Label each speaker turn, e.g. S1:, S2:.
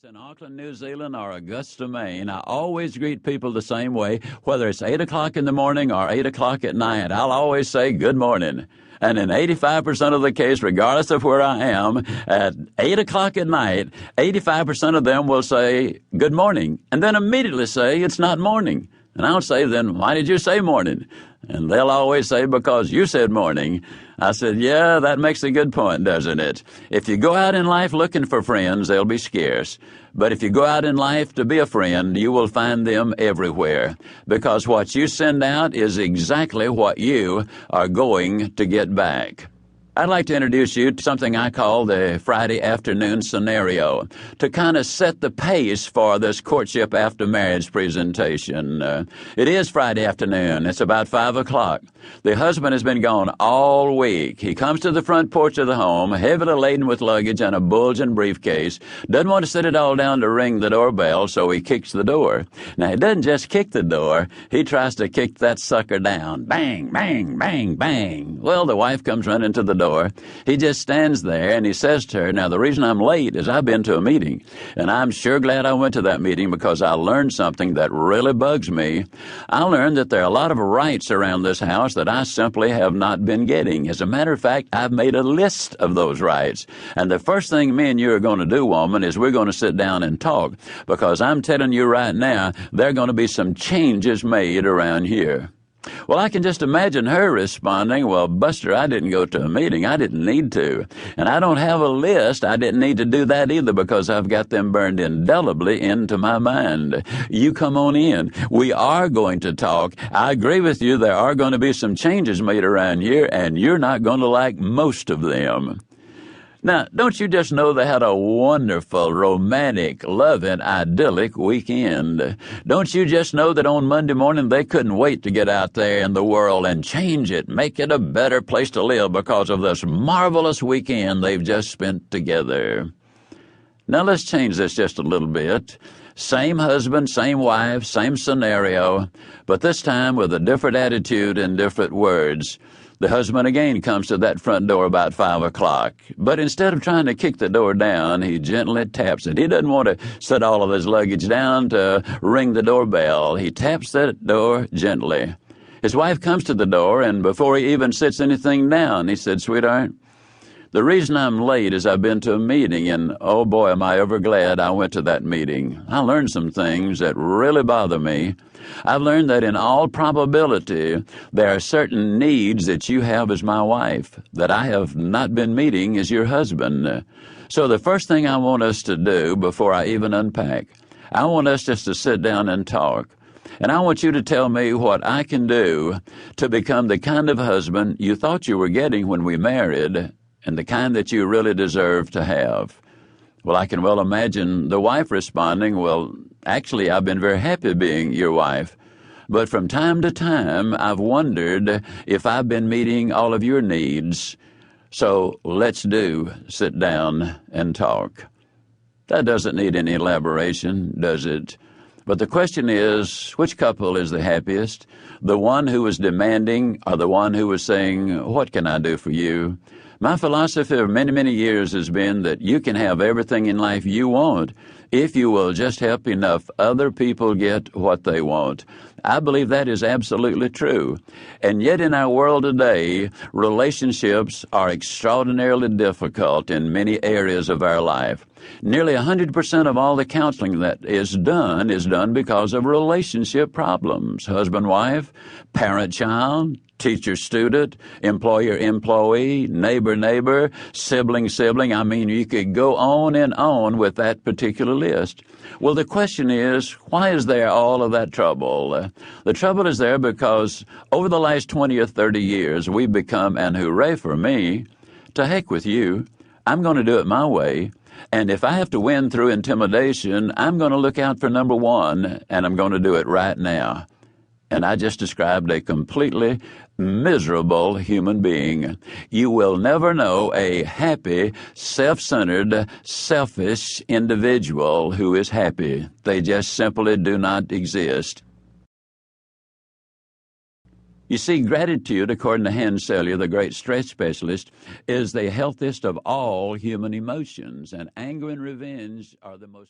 S1: it's in Auckland, New Zealand, or Augusta, Maine, I always greet people the same way, whether it's 8 o'clock in the morning or 8 o'clock at night. I'll always say good morning. And in 85% of the case, regardless of where I am, at 8 o'clock at night, 85% of them will say good morning, and then immediately say it's not morning. And I'll say, then why did you say morning? And they'll always say, because you said morning. I said, yeah, that makes a good point, doesn't it? If you go out in life looking for friends, they'll be scarce. But if you go out in life to be a friend, you will find them everywhere. Because what you send out is exactly what you are going to get back. I'd like to introduce you to something I call the Friday afternoon scenario to kind of set the pace for this Courtship After Marriage presentation. It is Friday afternoon. It's about 5 o'clock. The husband has been gone all week. He comes to the front porch of the home, heavily laden with luggage and a bulging briefcase. Doesn't want to sit it all down to ring the doorbell, so he kicks the door. Now, he doesn't just kick the door. He tries to kick that sucker down. Bang, bang, bang, bang. Well, the wife comes running to the door. He just stands there and he says to her, now the reason I'm late is I've been to a meeting, and I'm sure glad I went to that meeting because I learned something that really bugs me. I learned that there are a lot of rights around this house that I simply have not been getting. As a matter of fact, I've made a list of those rights. And the first thing me and you are going to do, woman, is we're going to sit down and talk, because I'm telling you right now, there are going to be some changes made around here. Well, I can just imagine her responding, well, Buster, I didn't go to a meeting. I didn't need to. And I don't have a list. I didn't need to do that either because I've got them burned indelibly into my mind. You come on in. We are going to talk. I agree with you. There are going to be some changes made around here, and you're not going to like most of them. Now, don't you just know they had a wonderful, romantic, loving, idyllic weekend? Don't you just know that on Monday morning they couldn't wait to get out there in the world and change it, make it a better place to live because of this marvelous weekend they've just spent together? Now, let's change this just a little bit. Same husband, same wife, same scenario, but this time with a different attitude and different words. The husband again comes to that front door about 5 o'clock, but instead of trying to kick the door down, he gently taps it. He doesn't want to set all of his luggage down to ring the doorbell. He taps that door gently. His wife comes to the door, and before he even sits anything down, he said, sweetheart, the reason I'm late is I've been to a meeting, and oh boy, am I ever glad I went to that meeting. I learned some things that really bother me. I've learned that in all probability, there are certain needs that you have as my wife that I have not been meeting as your husband. So the first thing I want us to do before I even unpack, I want us just to sit down and talk. And I want you to tell me what I can do to become the kind of husband you thought you were getting when we married and the kind that you really deserve to have. Well, I can well imagine the wife responding, well, actually, I've been very happy being your wife, but from time to time, I've wondered if I've been meeting all of your needs. So let's sit down and talk. That doesn't need any elaboration, does it? But the question is, which couple is the happiest? The one who was demanding or the one who was saying, what can I do for you? My philosophy of many, many years has been that you can have everything in life you want if you will just help enough other people get what they want. I believe that is absolutely true. And yet in our world today, relationships are extraordinarily difficult in many areas of our life. Nearly 100% of all the counseling that is done because of relationship problems. Husband-wife, parent-child, teacher-student, employer-employee, neighbor-neighbor, sibling-sibling. I mean, you could go on and on with that particular list. Well, the question is, why is there all of that trouble? The trouble is there because over the last 20 or 30 years, we've become, and hooray for me, to heck with you, I'm going to do it my way. And if I have to win through intimidation, I'm going to look out for number one, and I'm going to do it right now. And I just described a completely miserable human being. You will never know a happy, self-centered, selfish individual who is happy. They just simply do not exist. You see, gratitude, according to Hans Selye, the great stress specialist, is the healthiest of all human emotions, and anger and revenge are the most